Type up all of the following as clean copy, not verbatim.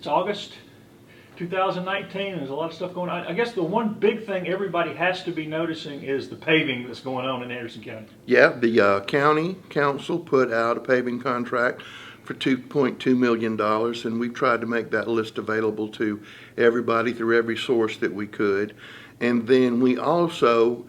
It's August 2019, and there's a lot of stuff going on. I guess the one big thing everybody has to be noticing is the paving that's going on in Anderson County. Yeah, the county council put out a paving contract for $2.2 million, and we've tried to make that list available to everybody through every source that we could. And then we also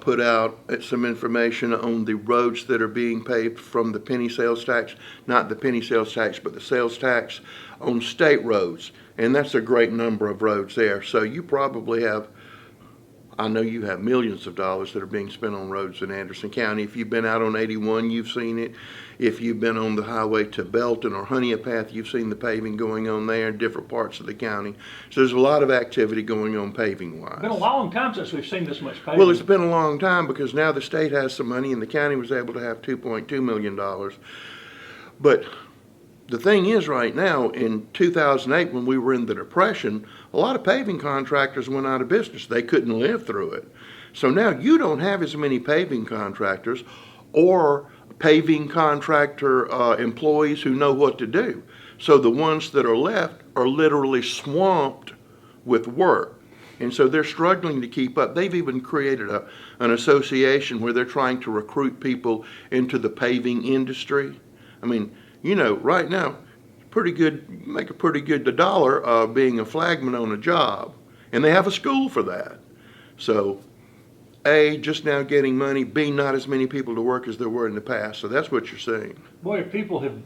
put out some information on the roads that are being paved from the penny sales tax, not the penny sales tax, but the sales tax on state roads. And that's a great number of roads there. So you probably have, I know you have millions of dollars that are being spent on roads in Anderson County. If you've been out on 81, you've seen it. If you've been on the highway to Belton or Honeypath, you've seen the paving going on there in different parts of the county. So there's a lot of activity going on paving-wise. It's been a long time since we've seen this much paving. Well, it's been a long time because now the state has some money and the county was able to have $2.2 million. But the thing is, right now, in 2008, when we were in the Depression, a lot of paving contractors went out of business. They couldn't live through it. So now you don't have as many paving contractors or paving contractor employees who know what to do. So the ones that are left are literally swamped with work. And so they're struggling to keep up. They've even created an association where they're trying to recruit people into the paving industry. I mean, you know, right now, pretty good, make a pretty good dollar being a flagman on a job. And they have a school for that. So, A, just now getting money, B, not as many people to work as there were in the past. So that's what you're seeing. Boy, people have,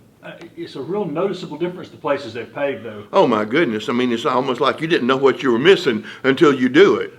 it's a real noticeable difference, the places they've paved, though. Oh, my goodness. I mean, it's almost like you didn't know what you were missing until you do it.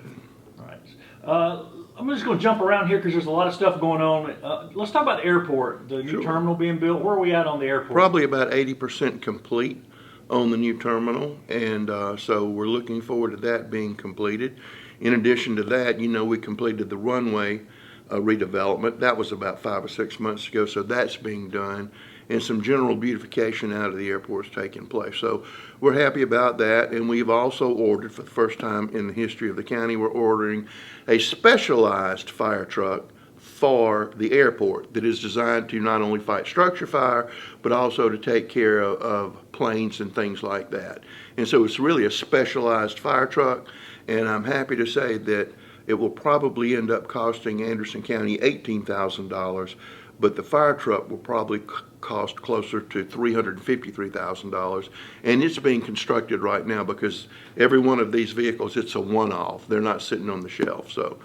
All right. I'm just going to jump around here because there's a lot of stuff going on. Let's talk about the airport, the new terminal being built. Where are we at on the airport? Probably about 80% complete on the new terminal, and so we're looking forward to that being completed. In addition to that, you know, we completed the runway redevelopment. That was about 5 or 6 months ago, so that's being done. And some general beautification out of the airport is taking place. So we're happy about that, and we've also ordered, for the first time in the history of the county, we're ordering a specialized fire truck for the airport that is designed to not only fight structure fire, but also to take care of planes and things like that. And so it's really a specialized fire truck, and I'm happy to say that it will probably end up costing Anderson County $18,000, but the fire truck will probably cost closer to $353,000, and it's being constructed right now because every one of these vehicles, it's a one-off. They're not sitting on the shelf, so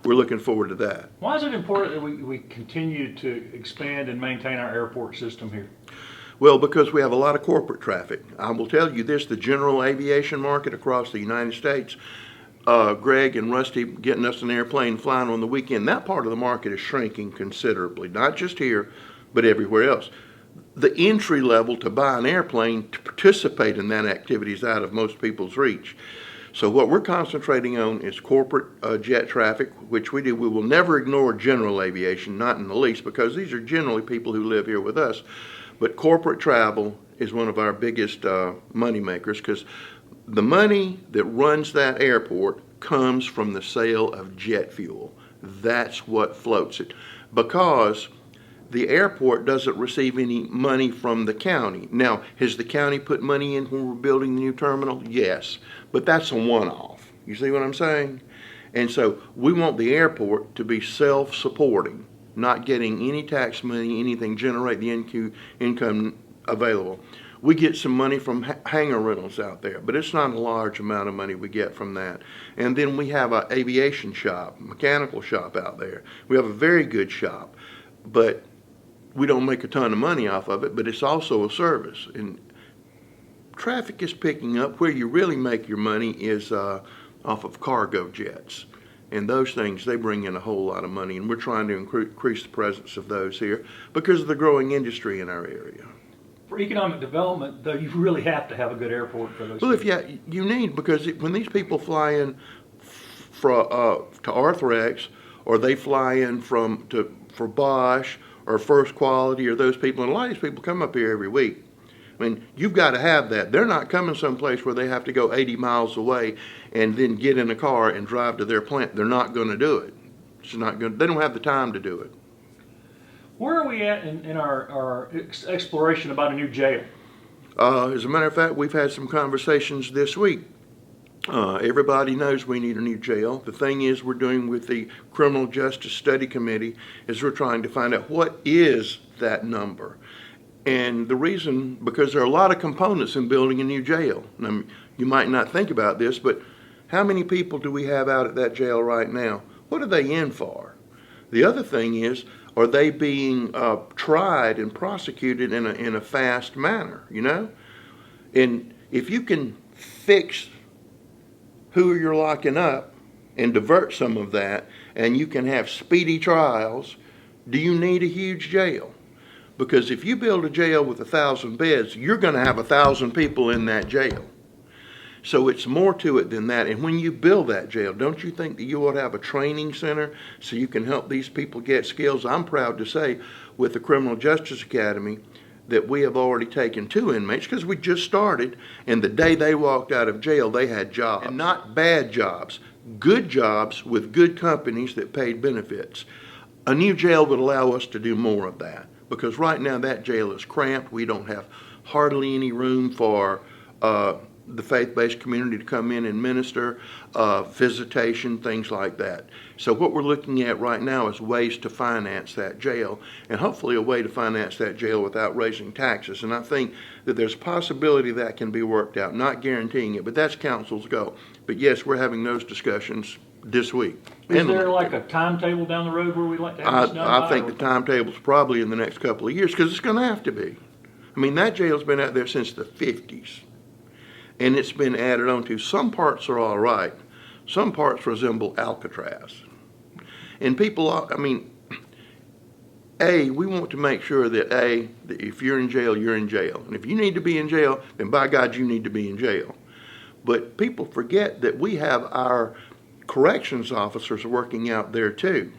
we're looking forward to that. Why is it important that we continue to expand and maintain our airport system here? Well, because we have a lot of corporate traffic. I will tell you this, the general aviation market across the United States, Greg and Rusty getting us an airplane flying on the weekend, that part of the market is shrinking considerably, not just here, but everywhere else. The entry level to buy an airplane to participate in that activity is out of most people's reach. So what we're concentrating on is corporate jet traffic, which we do. We will never ignore general aviation, not in the least, because these are generally people who live here with us. But corporate travel is one of our biggest money makers, because the money that runs that airport comes from the sale of jet fuel. That's what floats it. Because the airport doesn't receive any money from the county. Now, has the county put money in when we're building the new terminal? Yes, but that's a one-off. You see what I'm saying? And so we want the airport to be self-supporting, not getting any tax money, anything, generate the income available. We get some money from hangar rentals out there, but it's not a large amount of money we get from that. And then we have an aviation shop, mechanical shop out there. We have a very good shop, but we don't make a ton of money off of it, but it's also a service. And traffic is picking up. Where you really make your money is off of cargo jets. And those things, they bring in a whole lot of money, and we're trying to increase the presence of those here because of the growing industry in our area. For economic development, though, you really have to have a good airport for those. Well, you need, because when these people fly in to Arthrex, or they fly in for Bosch or First Quality, or those people, and a lot of these people come up here every week. I mean, you've got to have that. They're not coming someplace where they have to go 80 miles away and then get in a car and drive to their plant. They're not going to do it. It's not going. They don't have the time to do it. Where are we at in our exploration about a new jail? As a matter of fact, we've had some conversations this week. Everybody knows we need a new jail. The thing is, we're doing with the Criminal Justice Study Committee is we're trying to find out what is that number. And the reason, because there are a lot of components in building a new jail. Now, you might not think about this, but how many people do we have out at that jail right now? What are they in for? The other thing is, are they being tried and prosecuted in a fast manner, you know? And if you can fix who you're locking up and divert some of that, and you can have speedy trials, do you need a huge jail? Because if you build a jail with 1,000 beds, you're going to have 1,000 people in that jail. So it's more to it than that. And when you build that jail, don't you think that you ought to have a training center so you can help these people get skills? I'm proud to say with the Criminal Justice Academy that we have already taken 2 inmates because we just started, and the day they walked out of jail, they had jobs. And not bad jobs, good jobs with good companies that paid benefits. A new jail would allow us to do more of that because right now that jail is cramped. We don't have hardly any room for the faith-based community to come in and minister, visitation, things like that. So what we're looking at right now is ways to finance that jail, and hopefully a way to finance that jail without raising taxes. And I think that there's a possibility that can be worked out, not guaranteeing it, but that's council's goal. But yes, we're having those discussions this week. Is there like a timetable down the road where we'd like to have this done by? I think the timetable's probably in the next couple of years because it's going to have to be. I mean, that jail's been out there since the 50s. And it's been added on to. Some parts are all right. Some parts resemble Alcatraz. And people, I mean, we want to make sure that that if you're in jail, you're in jail. And if you need to be in jail, then by God, you need to be in jail. But people forget that we have our corrections officers working out there too.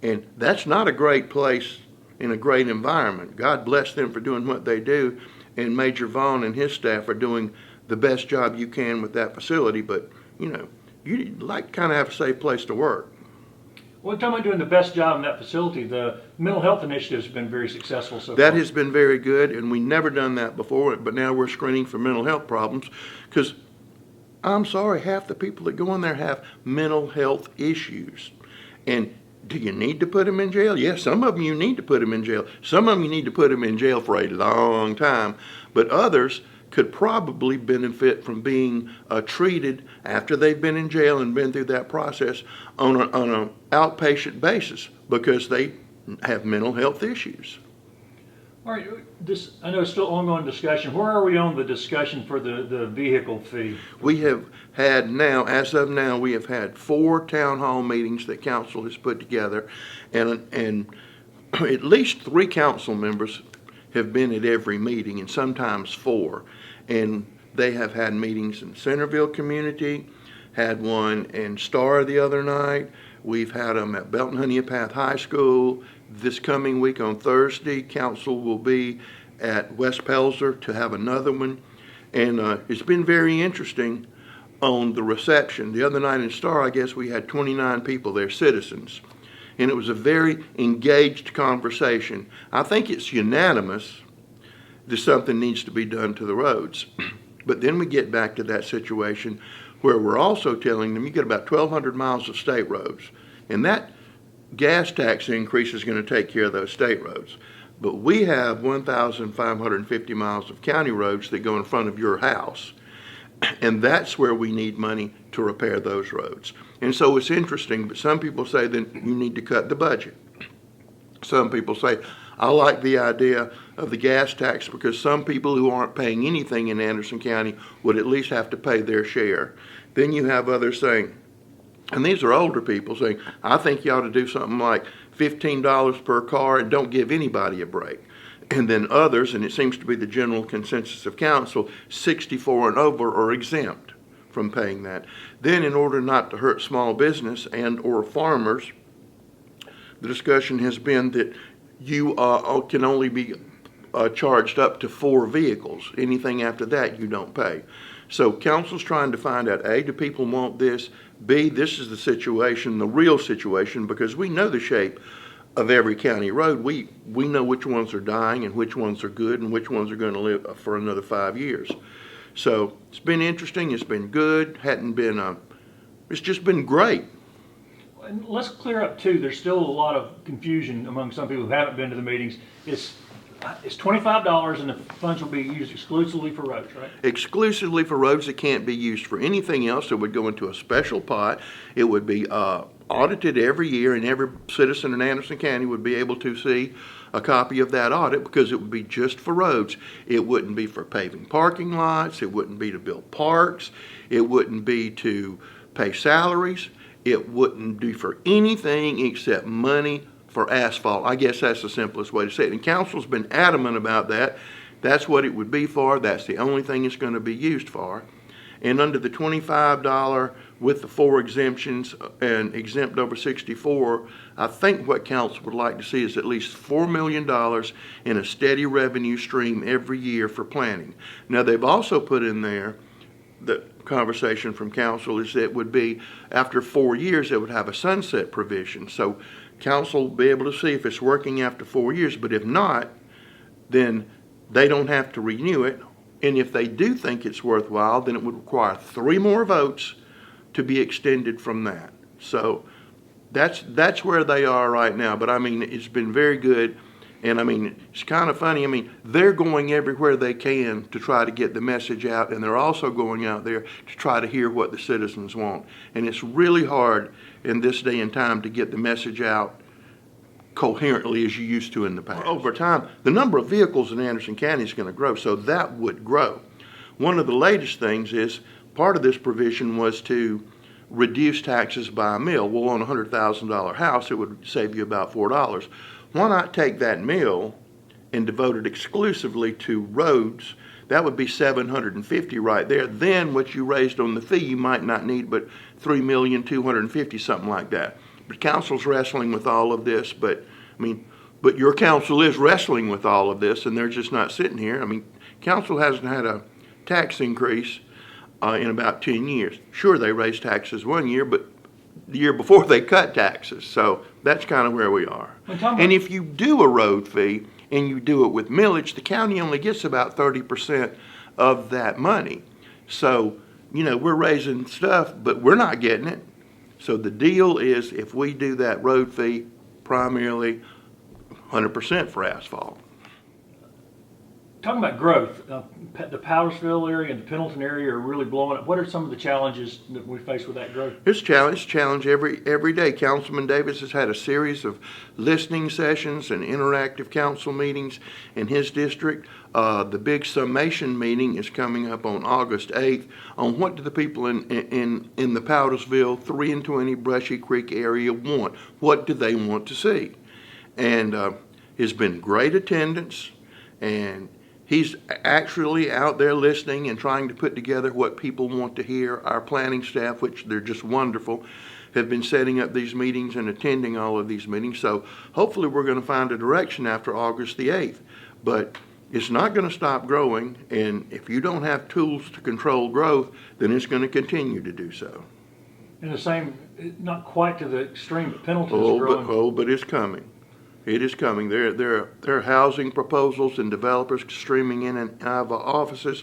And that's not a great place in a great environment. God bless them for doing what they do. And Major Vaughn and his staff are doing the best job you can with that facility, but you know, you'd like to kind of have a safe place to work. Well, talking about doing the best job in that facility, the mental health initiative has been very successful so far. That has been very good, and we never done that before, but now we're screening for mental health problems, because I'm sorry, half the people that go in there have mental health issues. And do you need to put them in jail? Yes, some of them you need to put them in jail. Some of them you need to put them in jail for a long time, but others could probably benefit from being treated after they've been in jail and been through that process on an outpatient basis because they have mental health issues. All right, I know it's still ongoing discussion. Where are we on the discussion for the vehicle fee? We have had now, as of now, we have had 4 town hall meetings that council has put together, and at least 3 council members have been at every meeting, and sometimes 4. And they have had meetings in Centerville community, had one in Star the other night. We've had them at Belton Honeypath High School. This coming week on Thursday, council will be at West Pelzer to have another one. And it's been very interesting on the reception. The other night in Star, I guess we had 29 people there, citizens. And it was a very engaged conversation. I think it's unanimous that something needs to be done to the roads. But then we get back to that situation where we're also telling them you get about 1,200 miles of state roads. And that gas tax increase is going to take care of those state roads. But we have 1,550 miles of county roads that go in front of your house. And that's where we need money to repair those roads. And so it's interesting, but some people say that you need to cut the budget. Some people say, I like the idea of the gas tax because some people who aren't paying anything in Anderson County would at least have to pay their share. Then you have others saying, and these are older people saying, I think you ought to do something like $15 per car and don't give anybody a break. And then others, and it seems to be the general consensus of council, 64 and over are exempt from paying that. Then in order not to hurt small business and or farmers, the discussion has been that you can only be charged up to 4 vehicles. Anything after that, you don't pay. So council's trying to find out, A, do people want this? B, this is the situation, the real situation, because we know the shape of every county road, we know which ones are dying and which ones are good and which ones are going to live for another 5 years. So it's been interesting. It's been good. It's just been great. And let's clear up too, there's still a lot of confusion among some people who haven't been to the meetings. It's $25 and the funds will be used exclusively for roads, right? Exclusively for roads that can't be used for anything else. It would go into a special pot. It would be audited every year, and every citizen in Anderson County would be able to see a copy of that audit, because it would be just for roads. It wouldn't be for paving parking lots. It wouldn't be to build parks. It wouldn't be to pay salaries. It wouldn't be for anything except money for asphalt. I guess that's the simplest way to say it. And council's been adamant about that. That's what it would be for. That's the only thing it's going to be used for. And under the $25 with the 4 exemptions and exempt over 64, I think what council would like to see is at least $4 million in a steady revenue stream every year for planning. Now, they've also put in there, the conversation from council is that it would be after 4 years, it would have a sunset provision. So council will be able to see if it's working after 4 years, but if not, then they don't have to renew it. And if they do think it's worthwhile, then it would require 3 more votes to be extended from that. So that's where they are right now. But I mean, it's been very good. And I mean, it's kind of funny. I mean, they're going everywhere they can to try to get the message out, and they're also going out there to try to hear what the citizens want. And it's really hard in this day and time to get the message out coherently as you used to in the past. Over time, the number of vehicles in Anderson County is going to grow, so that would grow. One of the latest things is, part of this provision was to reduce taxes by a mill. Well, on a $100,000 house, it would save you about $4. Why not take that mill and devote it exclusively to roads? That would be $750 right there. Then what you raised on the fee, you might not need but $3,250,000, something like that. But council's wrestling with all of this. But your council is wrestling with all of this, and they're just not sitting here. I mean, council hasn't had a tax increase in about 10 years. Sure, they raised taxes one year, but the year before they cut taxes. So that's kind of where we are. And if you do a road fee and you do it with millage, the county only gets about 30% of that money. So, we're raising stuff, but we're not getting it. So the deal is, if we do that road fee, primarily 100% for asphalt. Talking about growth, the Powdersville area and the Pendleton area are really blowing up. What are some of the challenges that we face with that growth? It's challenge every day. Councilman Davis has had a series of listening sessions and interactive council meetings in his district. The big summation meeting is coming up on August 8th on what do the people in the Powdersville 3 and 20 Brushy Creek area want. What do they want to see? And there's been great attendance, and he's actually out there listening and trying to put together what people want to hear. Our planning staff, which they're just wonderful, have been setting up these meetings and attending all of these meetings. So hopefully we're going to find a direction after August the 8th. But it's not going to stop growing, and if you don't have tools to control growth, then it's going to continue to do so. And the same, not quite to the extreme, but Pendleton is growing. But it's coming. It is coming. There are housing proposals and developers streaming in and out of our offices.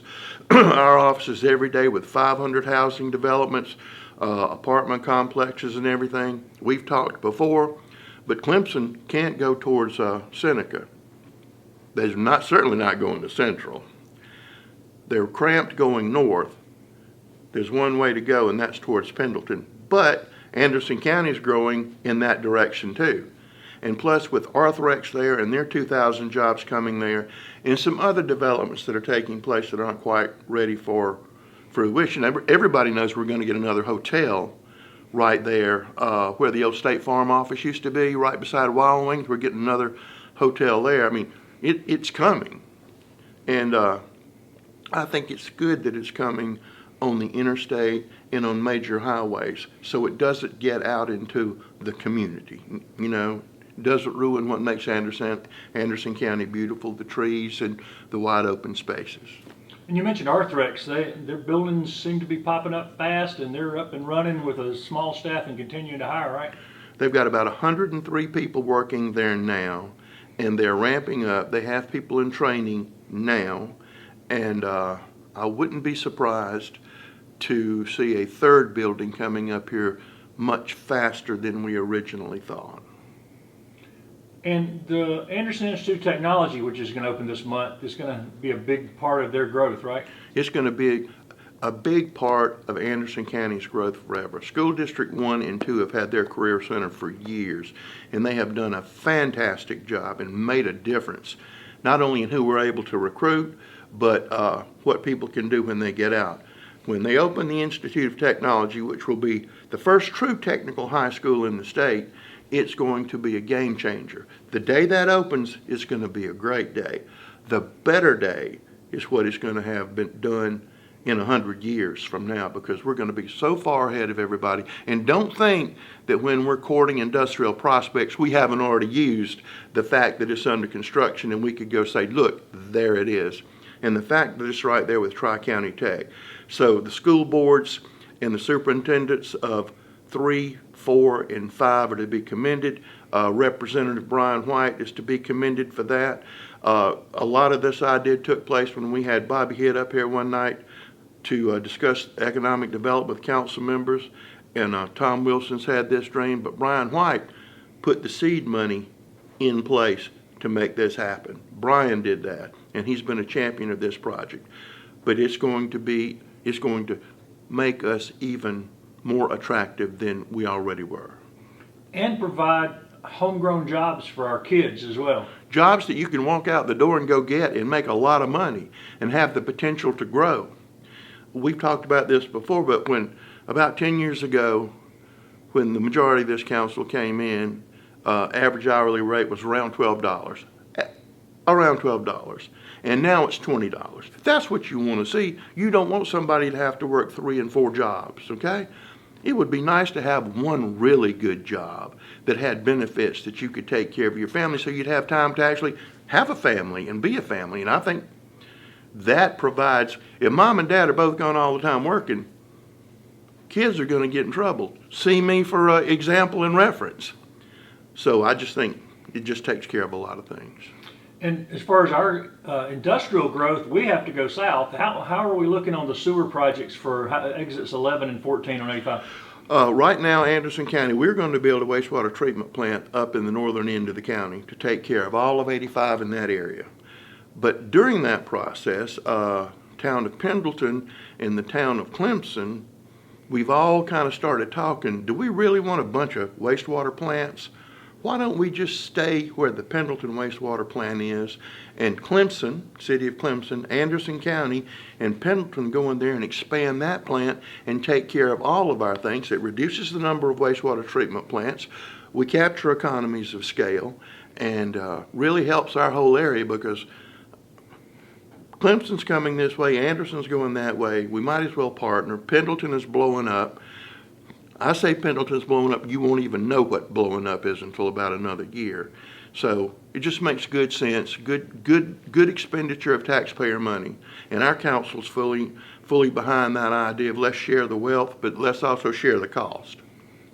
Our offices every day with 500 housing developments, apartment complexes and everything. We've talked before, but Clemson can't go towards Seneca. They're certainly not going to Central. They're cramped going north. There's one way to go, and that's towards Pendleton. But Anderson County is growing in that direction too. And plus, with Arthrex there and their 2,000 jobs coming there, and some other developments that are taking place that aren't quite ready for fruition. Everybody knows we're going to get another hotel right there where the old State Farm office used to be, right beside Wild Wings. We're getting another hotel there. I mean, it's coming. And I think it's good that it's coming on the interstate and on major highways, so it doesn't get out into the community, doesn't ruin what makes Anderson County beautiful, the trees and the wide open spaces. And you mentioned Arthrex. Their buildings seem to be popping up fast, and they're up and running with a small staff and continuing to hire, right? They've got about 103 people working there now, and they're ramping up. They have people in training now, and I wouldn't be surprised to see a third building coming up here much faster than we originally thought. And the Anderson Institute of Technology, which is going to open this month, is going to be a big part of their growth, right? It's going to be a big part of Anderson County's growth forever. School District 1 and 2 have had their career center for years, and they have done a fantastic job and made a difference, not only in who we're able to recruit, but what people can do when they get out. When they open the Institute of Technology, which will be the first true technical high school in the state, it's going to be a game changer. The day that opens is going to be a great day. The better day is what is going to have been done in 100 years from now, because we're going to be so far ahead of everybody. And don't think that when we're courting industrial prospects, we haven't already used the fact that it's under construction and we could go say, look, there it is. And the fact that it's right there with Tri-County Tech. So the school boards and the superintendents of 3, 4, and 5 are to be commended. Representative Brian White is to be commended for that. A lot of this idea took place when we had Bobby Hitt up here one night to discuss economic development with council members, and Tom Wilson's had this dream, but Brian White put the seed money in place to make this happen. Brian did that, and he's been a champion of this project. But it's going to make us even more attractive than we already were. And provide homegrown jobs for our kids as well. Jobs that you can walk out the door and go get and make a lot of money and have the potential to grow. We've talked about this before, but when about 10 years ago, when the majority of this council came in, average hourly rate was around $12. Around $12. And now it's $20. If that's what you want to see, you don't want somebody to have to work 3 and 4 jobs, okay? It would be nice to have one really good job that had benefits that you could take care of your family so you'd have time to actually have a family and be a family. And I think that provides, if mom and dad are both gone all the time working, kids are going to get in trouble. See me for example and reference. So I just think it just takes care of a lot of things. And as far as our industrial growth, we have to go south. How are we looking on the sewer projects for exits 11 and 14 on 85? Right now, Anderson County, we're going to build a wastewater treatment plant up in the northern end of the county to take care of all of 85 in that area. But during that process, town of Pendleton and the town of Clemson, we've all kind of started talking, do we really want a bunch of wastewater plants? Why don't we just stay where the Pendleton wastewater plant is, and Clemson, city of Clemson, Anderson County, and Pendleton go in there and expand that plant and take care of all of our things. It reduces the number of wastewater treatment plants. We capture economies of scale, and really helps our whole area, because Clemson's coming this way, Anderson's going that way. We might as well partner. Pendleton is blowing up. I say Pendleton's blowing up, you won't even know what blowing up is until about another year. So it just makes good sense, good expenditure of taxpayer money. And our council's fully behind that idea of let's share the wealth, but let's also share the cost.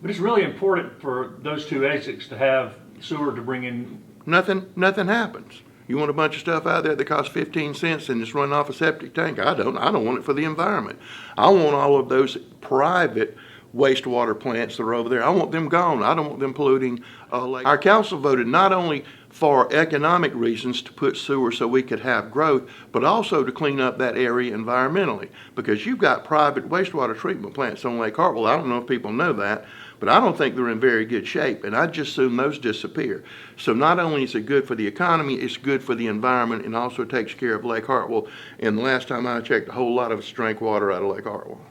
But it's really important for those two exits to have sewer to bring in. Nothing happens. You want a bunch of stuff out there that costs 15 cents and it's running off a septic tank? I don't want it for the environment. I want all of those private wastewater plants that are over there. I want them gone. I don't want them polluting lake. Our council voted not only for economic reasons to put sewer so we could have growth, but also to clean up that area environmentally, because you've got private wastewater treatment plants on Lake Hartwell. I don't know if people know that, but I don't think they're in very good shape, and I just assume those disappear. So not only is it good for the economy, it's good for the environment, and also takes care of Lake Hartwell. And the last time I checked, a whole lot of us drank water out of Lake Hartwell.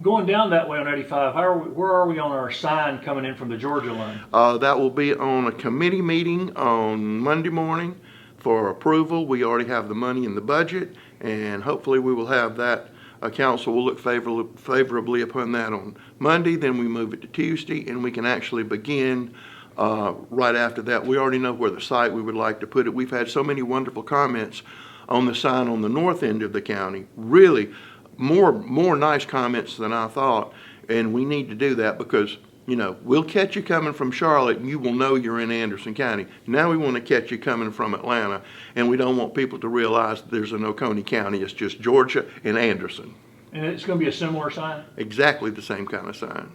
Going down that way on 85, where are we on our sign coming in from the Georgia line? That will be on a committee meeting on Monday morning for approval. We already have the money in the budget, and hopefully we will have that. Council will look favorably upon that on Monday. Then we move it to Tuesday, and we can actually begin right after that. We already know where the site we would like to put it. We've had so many wonderful comments on the sign on the north end of the county. Really, more nice comments than I thought, and we need to do that because You know, we'll catch you coming from Charlotte and you will know you're in Anderson County. Now we want to catch you coming from Atlanta, and we don't want people to realize there's an Oconee County. It's just Georgia and Anderson. And it's gonna be a similar sign? Exactly the same kind of sign.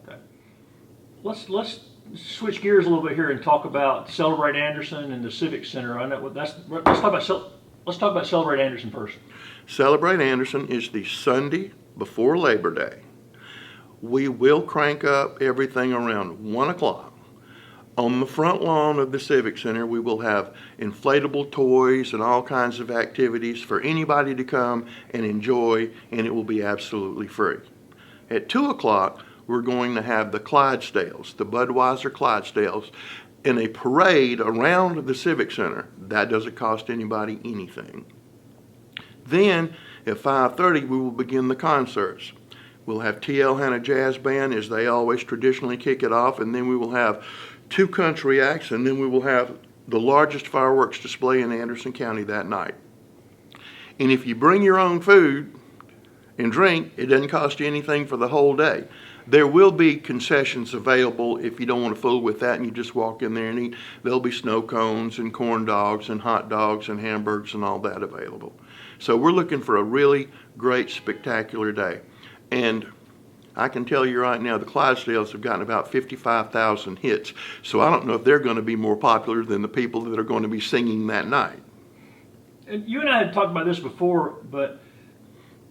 Okay. Let's switch gears a little bit here and talk about Celebrate Anderson and the Civic Center. I know let's talk about Celebrate Anderson first. Celebrate Anderson is the Sunday before Labor Day. We will crank up everything around 1 o'clock. On the front lawn of the Civic Center, we will have inflatable toys and all kinds of activities for anybody to come and enjoy, and it will be absolutely free. At 2 o'clock, we're going to have the Clydesdales, the Budweiser Clydesdales, in a parade around the Civic Center. That doesn't cost anybody anything. Then, at 5:30, we will begin the concerts. We'll have T.L. Hanna Jazz Band, as they always traditionally kick it off, and then we will have 2 country acts, and then we will have the largest fireworks display in Anderson County that night. And if you bring your own food and drink, it doesn't cost you anything for the whole day. There will be concessions available if you don't want to fool with that and you just walk in there and eat. There'll be snow cones and corn dogs and hot dogs and hamburgers and all that available. So we're looking for a really great, spectacular day. And I can tell you right now, the Clydesdales have gotten about 55,000 hits. So I don't know if they're going to be more popular than the people that are going to be singing that night. And you and I had talked about this before, but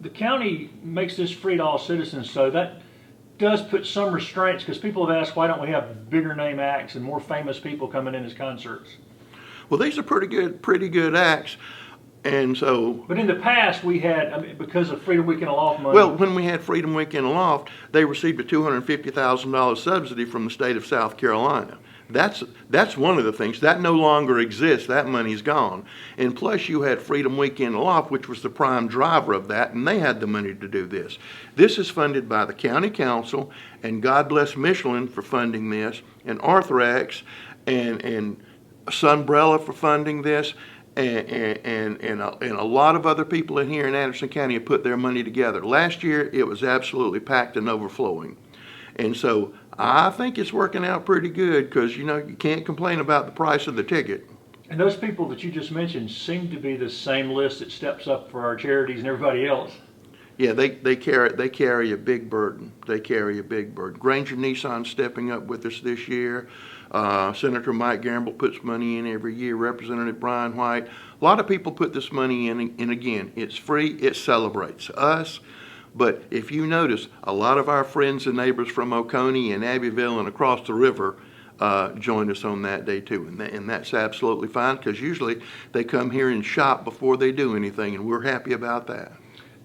the county makes this free to all citizens, so that does put some restraints, because people have asked, why don't we have bigger name acts and more famous people coming in as concerts? Well, these are pretty good acts. And so, but in the past, we had, I mean, because of Freedom Weekend Aloft money. well, when we had Freedom Weekend Aloft, they received a $250,000 subsidy from the state of South Carolina. That's one of the things. That no longer exists. That money's gone. And plus you had Freedom Weekend Aloft, which was the prime driver of that, and they had the money to do this. This is funded by the county council, and God bless Michelin for funding this, and Arthrex, and Sunbrella for funding this. And a lot of other people in here in Anderson County have put their money together. Last year, it was absolutely packed and overflowing. And so I think it's working out pretty good, because, you know, you can't complain about the price of the ticket. And those people that you just mentioned seem to be the same list that steps up for our charities and everybody else. Yeah, they carry a big burden. They carry a big burden. Granger Nissan stepping up with us this year. Senator Mike Gamble puts money in every year. Representative Brian White. A lot of people put this money in, and again, it's free. It celebrates us. But if you notice, a lot of our friends and neighbors from Oconee and Abbeville and across the river joined us on that day too, and that's absolutely fine, because usually they come here and shop before they do anything, and we're happy about that.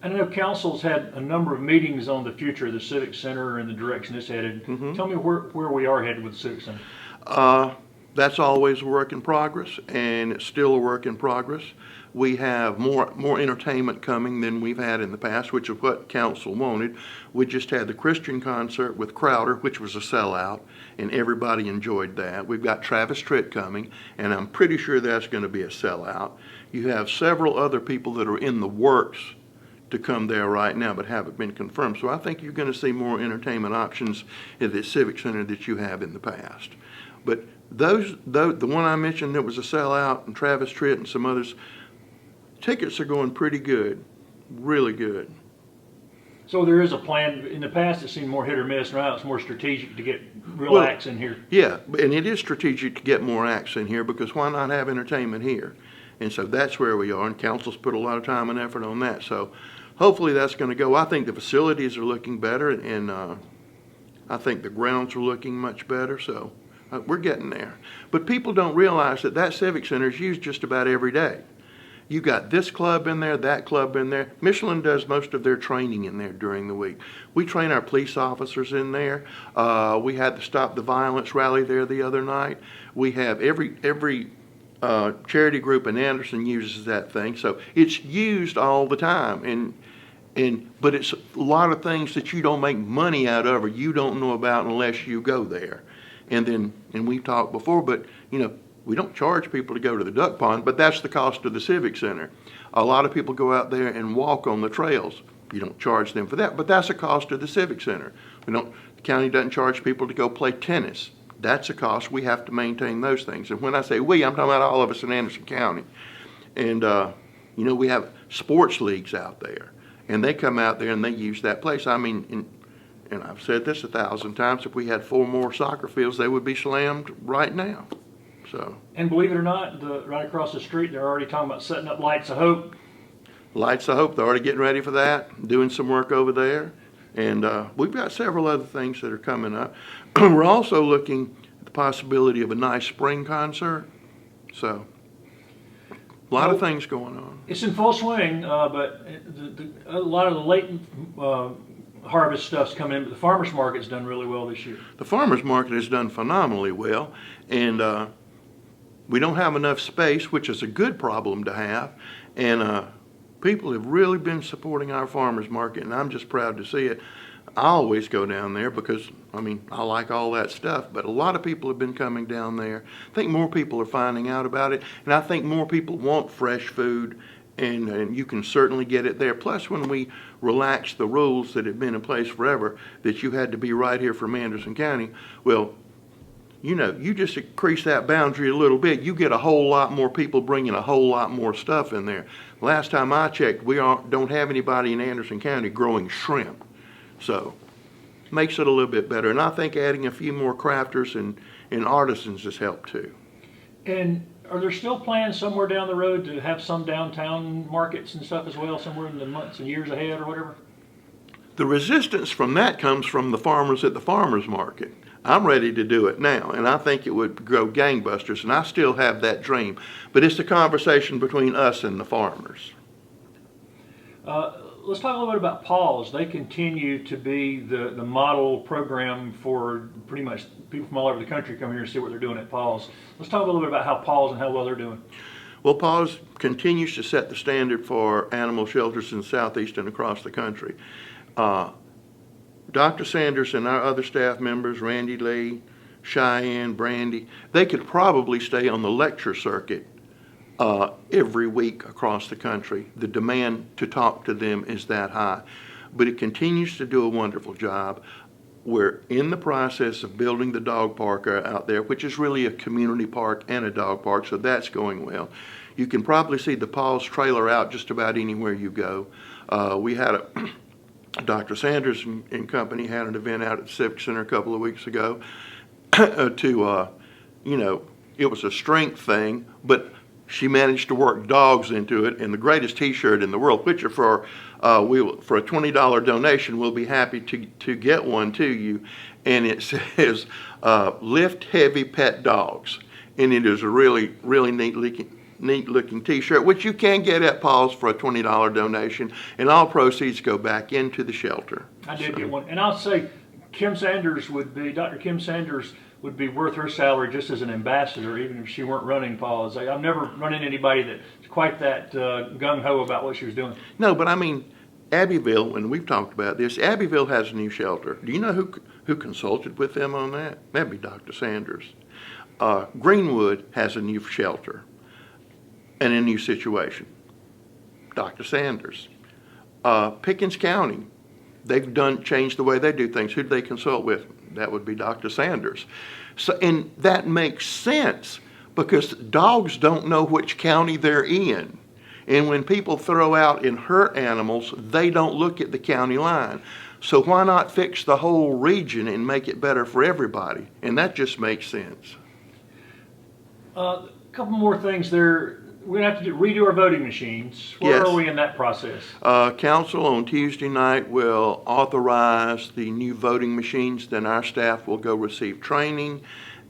I know council's had a number of meetings on the future of the Civic Center and the direction it's headed. Mm-hmm. Tell me where we are headed with the Civic Center. That's always a work in progress, and it's still a work in progress. We have more entertainment coming than we've had in the past, which is what council wanted. We just had the Christian concert with Crowder, which was a sellout, and everybody enjoyed that. We've got Travis Tritt coming, and I'm pretty sure that's going to be a sellout. You have several other people that are in the works to come there right now, but haven't been confirmed. So I think you're going to see more entertainment options at the Civic Center that you have in the past. But the one I mentioned that was a sellout, and Travis Tritt and some others, tickets are going pretty good, really good. So there is a plan. In the past, it seemed more hit or miss. Now it's more strategic to get real acts in here. Yeah, and it is strategic to get more acts in here, because why not have entertainment here? And so that's where we are, and council's put a lot of time and effort on that. So hopefully that's going to go. I think the facilities are looking better, and I think the grounds are looking much better. So we're getting there. But people don't realize that Civic Center is used just about every day. You got this club in there, that club in there. Michelin does most of their training in there during the week. We train our police officers in there. We had the Stop the Violence rally there the other night. We have every charity group in Anderson uses that thing, so it's used all the time. But it's a lot of things that you don't make money out of, or you don't know about unless you go there. And we've talked before, but you know, we don't charge people to go to the duck pond, but that's the cost of the Civic Center. A lot of people go out there and walk on the trails. You don't charge them for that, but that's a cost of the Civic Center. The county doesn't charge people to go play tennis. That's a cost. We have to maintain those things. And when I say we, I'm talking about all of us in Anderson County. And, we have sports leagues out there. And they come out there and they use that place. I mean, and I've said this 1,000 times, if we had 4 more soccer fields, they would be slammed right now. So, And believe it or not, right across the street, they're already talking about setting up Lights of Hope. Lights of Hope, they're already getting ready for that, doing some work over there. And we've got several other things that are coming up. We're also looking at the possibility of a nice spring concert. So, a lot of things going on. It's in full swing, but a lot of the late harvest stuff's coming in, but the farmer's market's done really well this year. The farmer's market has done phenomenally well, and we don't have enough space, which is a good problem to have, and people have really been supporting our farmer's market, and I'm just proud to see it. I always go down there because, I like all that stuff, but a lot of people have been coming down there. I think more people are finding out about it, and I think more people want fresh food, and you can certainly get it there. Plus, when we relaxed the rules that had been in place forever, that you had to be right here from Anderson County, well, you just increase that boundary a little bit, you get a whole lot more people bringing a whole lot more stuff in there. Last time I checked, we don't have anybody in Anderson County growing shrimp. So, makes it a little bit better. And I think adding a few more crafters and artisans has helped too. And are there still plans somewhere down the road to have some downtown markets and stuff as well, somewhere in the months and years ahead or whatever? The resistance from that comes from the farmers at the farmers market. I'm ready to do it now, and I think it would go gangbusters, and I still have that dream. But it's a conversation between us and the farmers. Let's talk a little bit about Paws. They continue to be the model program for pretty much people from all over the country come here and see what they're doing at Paws. Let's talk a little bit about how Paws and how well they're doing. Well, Paws continues to set the standard for animal shelters in Southeast and across the country. Dr. Sanders and our other staff members, Randy Lee, Cheyenne, Brandy, they could probably stay on the lecture circuit every week across the country. The demand to talk to them is that high. But it continues to do a wonderful job. We're in the process of building the dog park out there, which is really a community park and a dog park, so that's going well. You can probably see the Paws trailer out just about anywhere you go. We had Dr. Sanders and company had an event out at the Civic Center a couple of weeks ago it was a strength thing, but she managed to work dogs into it, and the greatest T-shirt in the world, which are for a $20 donation, we'll be happy to get one to you, and it says "Lift Heavy Pet Dogs," and it is a really neat looking T-shirt, which you can get at Paws for a $20 donation, and all proceeds go back into the shelter. I did get one, and I'll say, Dr. Kim Sanders would be worth her salary just as an ambassador, even if she weren't running Paws. I've never run into anybody that's quite that gung-ho about what she was doing. No, but Abbeville, and we've talked about this, Abbeville has a new shelter. Do you know who consulted with them on that? That'd be Dr. Sanders. Greenwood has a new shelter and a new situation. Dr. Sanders. Pickens County, they've changed the way they do things. Who do they consult with? That would be Dr. Sanders. So, and that makes sense because dogs don't know which county they're in. And when people throw out and hurt animals, they don't look at the county line. So why not fix the whole region and make it better for everybody? And that just makes sense. A couple more things there. We're going to have to redo our voting machines. Where are we in that process? Council on Tuesday night will authorize the new voting machines. Then our staff will go receive training,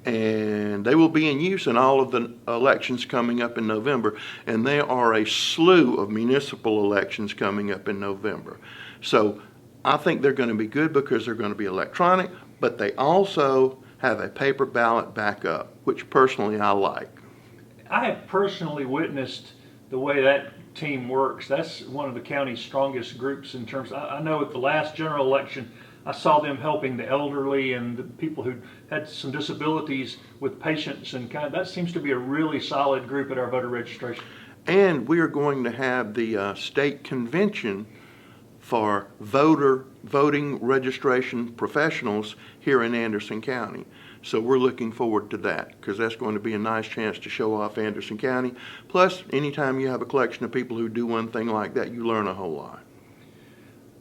and they will be in use in all of the elections coming up in November. And there are a slew of municipal elections coming up in November. So I think they're going to be good because they're going to be electronic, but they also have a paper ballot backup, which personally I like. I have personally witnessed the way that team works. That's one of the county's strongest groups in terms. I know at the last general election, I saw them helping the elderly and the people who had some disabilities with patients, and that seems to be a really solid group at our voter registration. And we are going to have the state convention for voting registration professionals here in Anderson County. So we're looking forward to that because that's going to be a nice chance to show off Anderson County. Plus, anytime you have a collection of people who do one thing like that, you learn a whole lot.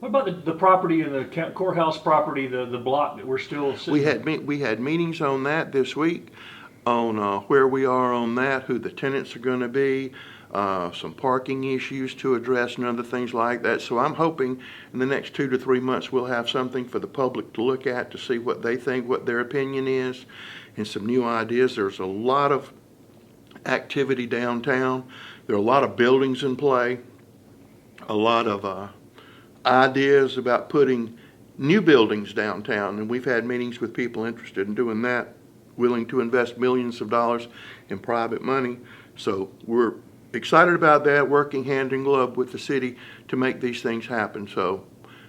What about the property in the courthouse property, the block that we're still sitting? We had meetings on that this week, on where we are on that, who the tenants are going to be, some parking issues to address and other things like that. So I'm hoping in the next 2 to 3 months we'll have something for the public to look at to see what they think, what their opinion is, and some new ideas. There's a lot of activity downtown. There are a lot of buildings in play, a lot of ideas about putting new buildings downtown, and we've had meetings with people interested in doing that, willing to invest millions of dollars in private money. So we're excited about that, working hand in glove with the city to make these things happen. So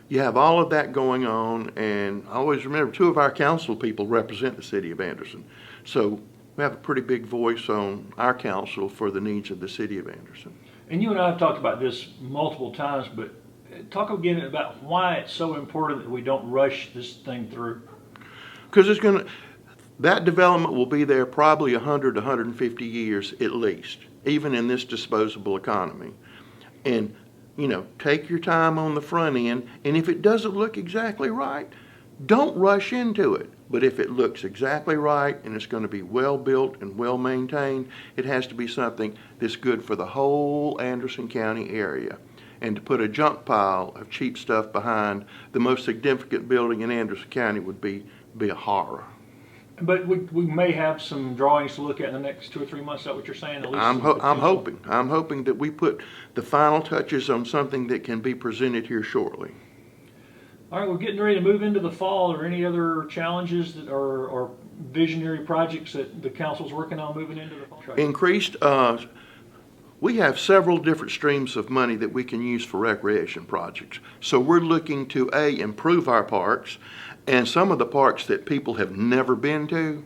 you have all of that going on, and I always remember 2 of our council people represent the city of Anderson. So we have a pretty big voice on our council for the needs of the city of Anderson. And you and I have talked about this multiple times, but talk again about why it's so important that we don't rush this thing through. Because that development will be there probably 100 to 150 years at least, even in this disposable economy. And, take your time on the front end, and if it doesn't look exactly right, don't rush into it. But if it looks exactly right and it's going to be well built and well maintained, it has to be something that's good for the whole Anderson County area. And to put a junk pile of cheap stuff behind the most significant building in Anderson County would be a horror. But we may have some drawings to look at in the next 2 or 3 months. Is that what you're saying? At least I'm hoping that we put the final touches on something that can be presented here shortly. All right, we're getting ready to move into the fall. Are there any other challenges that or visionary projects that the council's working on moving into the fall? Increased. We have several different streams of money that we can use for recreation projects. So we're looking to improve our parks, and some of the parks that people have never been to,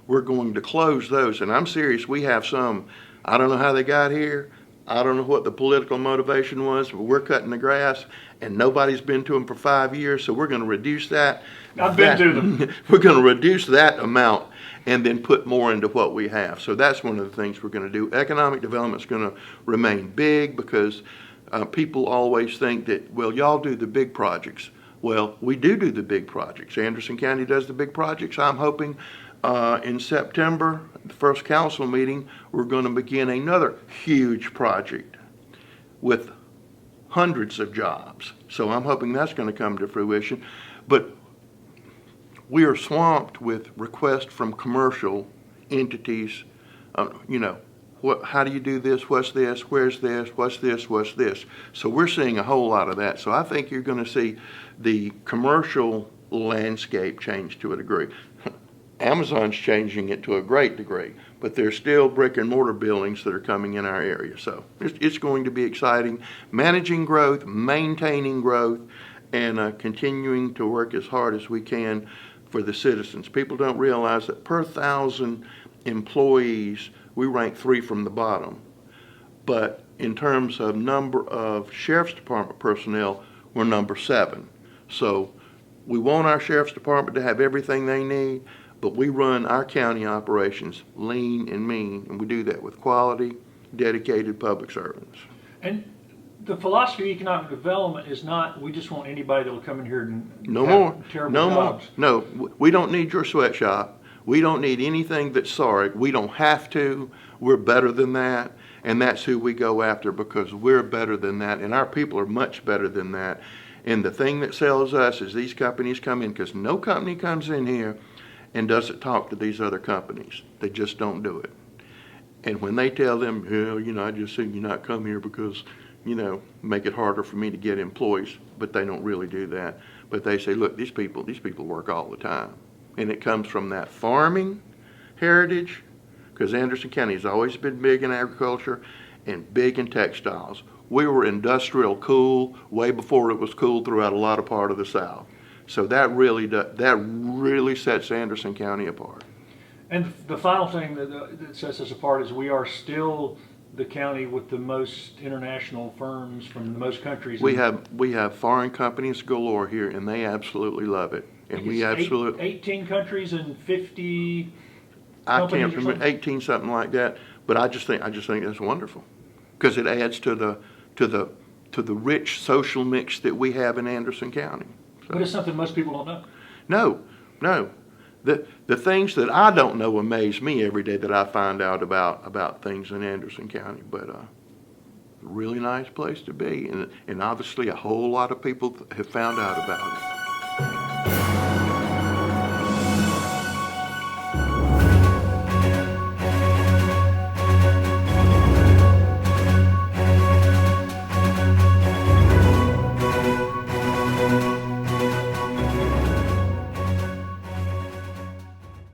we're going to close those. And I'm serious, we have some, I don't know how they got here. I don't know what the political motivation was, but we're cutting the grass and nobody's been to them for 5 years. So we're going to reduce that. I've been to them. We're going to reduce that amount and then put more into what we have. So that's one of the things we're going to do. Economic development is going to remain big because people always think that, well, y'all do the big projects. Well, we do the big projects. Anderson County does the big projects. I'm hoping in September, the first council meeting, we're going to begin another huge project with hundreds of jobs. So I'm hoping that's going to come to fruition. But we are swamped with requests from commercial entities. How do you do this? What's this? Where's this? What's this? What's this? So we're seeing a whole lot of that. So I think you're going to see the commercial landscape change to a degree. Amazon's changing it to a great degree, but there's still brick and mortar buildings that are coming in our area. So it's going to be exciting, managing growth, maintaining growth, and continuing to work as hard as we can for the citizens. People don't realize that per 1,000 employees, we rank 3 from the bottom. But in terms of number of Sheriff's Department personnel, we're number 7. So we want our Sheriff's Department to have everything they need, but we run our county operations lean and mean, and we do that with quality, dedicated public servants. And the philosophy of economic development is not, we just want anybody that will come in here and terrible jobs. No, we don't need your sweatshop. We don't need anything that's sorry. We don't have to. We're better than that, and that's who we go after because we're better than that, and our people are much better than that. And the thing that sells us is these companies come in, because no company comes in here and doesn't talk to these other companies. They just don't do it. And when they tell them, I just think you not come here because, make it harder for me to get employees, but they don't really do that. But they say, look, these people work all the time. And it comes from that farming heritage, because Anderson County has always been big in agriculture and big in textiles. We were industrial cool way before it was cool throughout a lot of part of the South. So that really sets Anderson County apart. And the final thing that sets us apart is we are still the county with the most international firms from the most countries. We have foreign companies galore here, and they absolutely love it. And we absolutely 18 countries and 50 I companies can't or remember, something? 18, something like that. But I just think that's wonderful, because it adds to the rich social mix that we have in Anderson County. But it's something most people don't know. No, no. The things that I don't know amaze me every day that I find out about things in Anderson County. But a really nice place to be, and obviously a whole lot of people have found out about it.